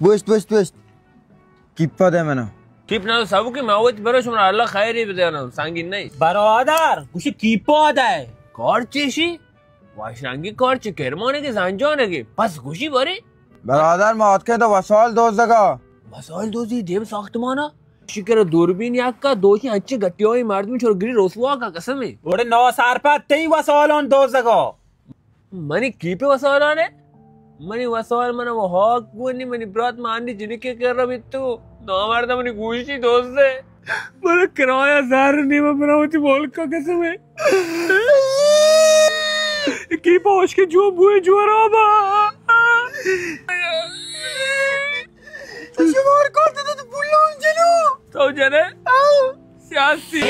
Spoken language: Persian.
بوشت کیپ ده منو کیپ نه سبو که موت براشون الله خیری بده سنگین نیست برادر گوشی کیپا ده کار چیشی واشرنگی کار چه کرمانه که زنجانه که پس گوشی باری برادر ماتکه تو وسایل دزدگا وسایل دوزی دیم ساختمانا شکر دوربین یک کا دوشی اچھے گٹیوئی مردمی چور گری رسوا کا قسم ہے اوڑے نو سارپت تی وسایلون دوزگا منی کیپه وسایلانه منی وسایل منو و هاک گونی منی برات ماندی جنی که کر رہا بیتو نامرده منی گوشی دوزده منو کرایہ زار نیمه براوتی بول کا قسم ہے کیپه ہوش کے جو بوئے جو رابا شمار کرده تو بولا اون جلو تو جنه سیاسی